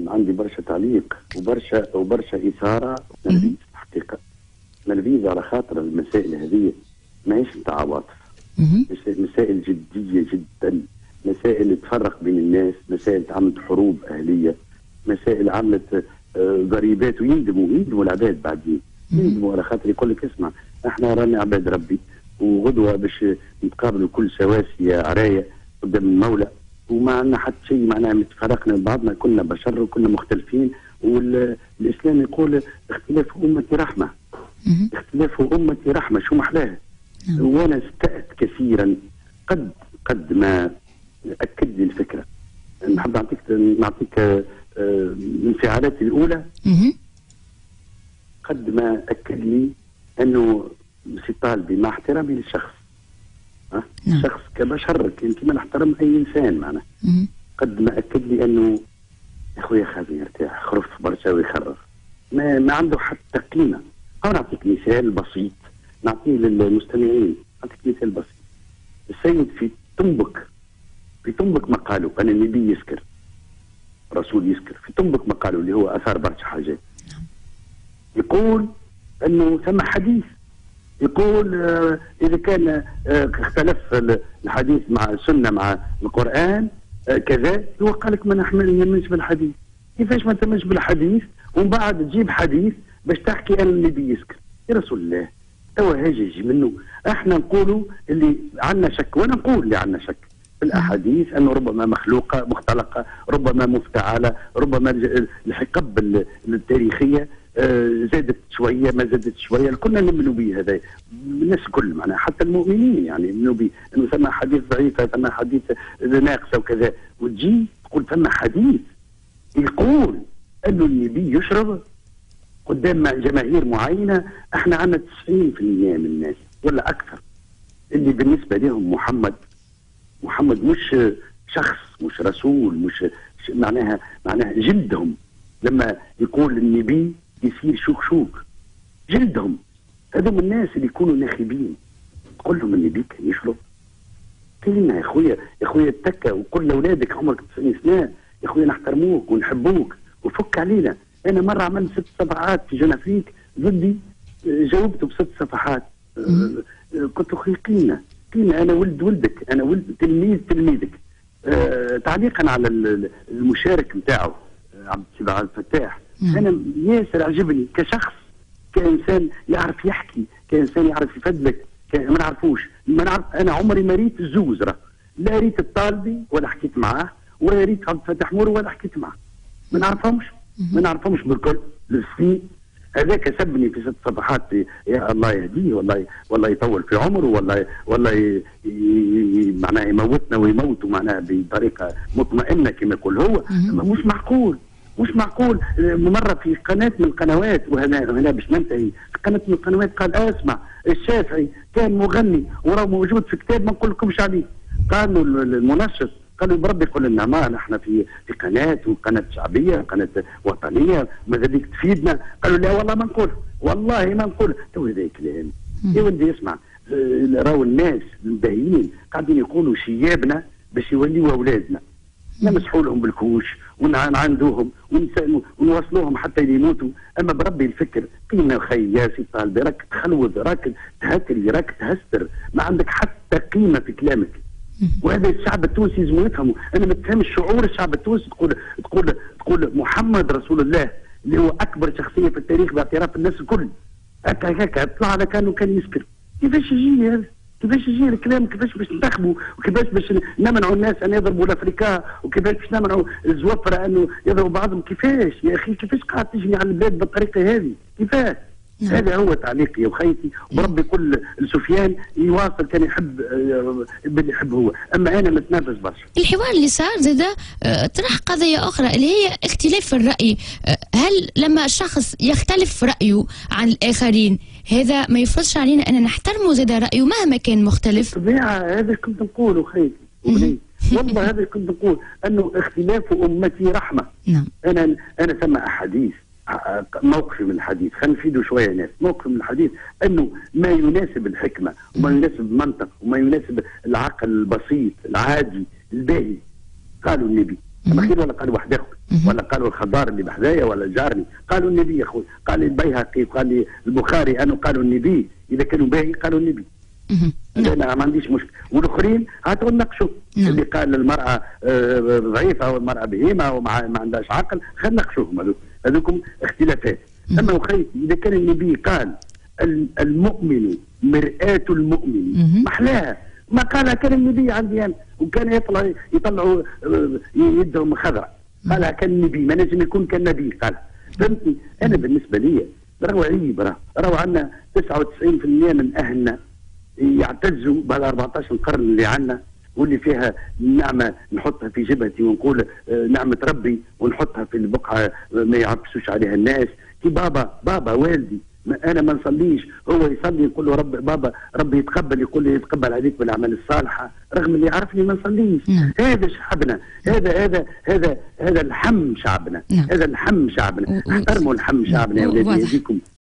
عندي برشا تعليق وبرشا إثارة نرفيز حقيقة. نرفيز على خاطر المسائل هذه ماهيش نتاع عواطف، مسائل جدية جدا، مسائل تفرق بين الناس، مسائل عملت حروب أهلية، مسائل عملت ضريبات، ويندموا العباد بعدين، يندموا على خاطر يقول لك اسمع احنا رانا عباد ربي وغدوة باش نتقابلوا كل سواسية عراية قدام المولى، وما عندنا حتى شيء معناها متفرقنا بعضنا، كلنا بشر وكلنا مختلفين، والإسلام يقول اختلاف أمتي رحمة. اختلاف أمتي رحمة، شو محلاها؟ وأنا استأت كثيرا قد ما أكد لي الفكرة. نحب نعطيك انفعالاتي الأولى. قد ما أكد لي أنه سي طالبي مع احترامي للشخص، الشخص كبشر كما نحترم أي إنسان معنا، قد ما أكد لي أنه يا خويا خازن يرتاح، خرف برشا ويخرف، ما عنده حتى قيمة. أو نعطيك مثال بسيط نعطيه للمستمعين، نعطيك مثال بسيط. السيد في تنبك مقاله أن النبي يسكر، رسول يسكر، في تنبك مقاله اللي هو أثار برشا حاجات، يقول أنه ثم حديث يقول إذا كان اختلف الحديث مع السنة مع القرآن كذا، هو قال لك ما نحملش بالحديث. كيفاش ما تمش بالحديث ومن بعد تجيب حديث باش تحكي أن النبي يسكر؟ يا رسول الله توا هاجج منه. احنا نقولوا اللي عندنا شك، وانا نقول اللي عندنا شك في الاحاديث انه ربما مخلوقه مختلقه، ربما مفتعله، ربما الحقب التاريخيه زادت شويه ما زادت شويه، كنا نؤمنوا به هذا الناس الكل معناها، حتى المؤمنين يعني يؤمنوا به انه ثم حديث ضعيفه، ثم حديث ناقصه وكذا، وتجي تقول ثم حديث يقول انه النبي يشرب قدام جماهير معينه. احنا عندنا 90% من الناس ولا اكثر اللي بالنسبه لهم محمد مش شخص، مش رسول، مش معناها جلدهم. لما يقول النبي يصير شوك جلدهم. هذوم الناس اللي يكونوا ناخبين تقول لهم النبي كان يشرب؟ كلمه يا خويا اتكى وقول لاولادك عمرك 90 سنه يا خويا نحترموك ونحبوك وفك علينا. انا مره عملت 6 صفحات في جنافيك ضدي، جاوبته ب6 صفحات. قلت له قيمه انا ولدك، انا ولد تلميذك. تعليقا على المشارك نتاعو عبد الفتاح، انا ياسر عجبني كشخص، كانسان يعرف يحكي، كانسان يعرف يفدلك، ما نعرفوش. انا عمري ما ريت الزوز، لا ريت الطالبي ولا حكيت معاه، ولا ريت عبد الفتاح مور ولا حكيت معاه. ما نعرفهمش بالكل. السنين هذاك سبني في 6 صفحات، يا الله يهديه والله يطول في عمره، والله معناه يموتنا ويموتوا معناها بطريقه مطمئنه كما يقول هو. مش معقول. مره في قناه من القنوات، وهنا باش ننتهي، في قناه من القنوات قال اسمع الشافعي كان مغني وراه موجود في كتاب ما نقول لكمش عليه. قالوا المنشط قالوا بربي يقول لنا ما نحن في قناه، وقناه شعبيه، قناه وطنيه، ماذا بيك تفيدنا؟ قالوا لا والله ما نقول. تو هذا كلام يا ولدي اسمع. راهو الناس الباهيين قاعدين يقولوا شيابنا باش يوليوا اولادنا، نمسحوا لهم بالكوش ونعندوهم ونوصلوهم حتى يموتوا. اما بربي الفكر قيمه خي يا سي طالبي، راك تخلوذ، راك تهكري، راك تهستر، ما عندك حتى قيمه في كلامك. وهذا الشعب التونسي لازم يفهموا. انا ما تفهمش شعور الشعب التونسي تقول محمد رسول الله اللي هو اكبر شخصيه في التاريخ باعتراف الناس الكل، هكا طلع على كانه كان يسكر. كيفاش يجي هذا؟ كيفاش يجي الكلام؟ كيفاش باش ننتخبوا؟ وكيفاش باش نمنعوا الناس ان يضربوا الافريكان؟ وكيفاش باش نمنعوا الزوفره انه يضربوا بعضهم؟ كيفاش يا اخي؟ كيفاش قاعد تجني على البلاد بالطريقه هذه؟ كيفاش؟ هذا هو تعليقي يا وخيتي، وربي كل سفيان يواصل كان يحب باللي يحب هو، اما انا متنرفز برشا. الحوار اللي صار زاد طرح قضيه اخرى اللي هي اختلاف في الراي. هل لما شخص يختلف رايه عن الاخرين هذا ما يفرضش علينا ان نحترمه زاد رايه مهما كان مختلف؟ بالطبيعه هذا كنت نقوله خيتي والله هذا كنت نقول انه اختلاف امتي رحمه. نعم. انا ثم احاديث، موقفي من الحديث، خلينا نفيدوا شويه ناس. موقفي من الحديث انه ما يناسب الحكمه وما يناسب المنطق وما يناسب العقل البسيط العادي الباهي قالوا النبي. اما خير ولا قالوا واحد اخر، ولا قالوا الخضار اللي بحذايا ولا جارني، قالوا النبي يا اخوي، قال لي البيهقي وقال لي البخاري انه قالوا النبي، اذا كانوا باهي قالوا النبي. انا ما عنديش مشكل، والاخرين هاتوا نناقشوا. اللي قال المراه ضعيفه والمراه بهيمه وما عندهاش عقل، خلينا نناقشوهم. هذوكم اختلافات. اما وخيت اذا كان النبي قال المؤمن مرآة المؤمن، محلاها ما قالها كان النبي عندي انا، وكان يطلعوا يدهم خضراء، قالها كان النبي، ما نجم يكون كان نبي قالها. فهمتني؟ انا بالنسبه لي راهو عيب، راهو عندنا 99% من اهلنا يعتزوا بهذا 14 قرن اللي عندنا، واللي فيها نعمه نحطها في جبهتي ونقول نعمه ربي، ونحطها في البقعه ما يعكسوش عليها الناس. كي بابا والدي انا ما نصليش، هو يصلي يقول له بابا ربي يتقبل، يقول لي يتقبل عليك بالاعمال الصالحه، رغم اللي يعرفني ما نصليش. هذا شعبنا، هذا الحم شعبنا، هذا الحم شعبنا. احترموا الحم شعبنا يا ولادي، يهديكم.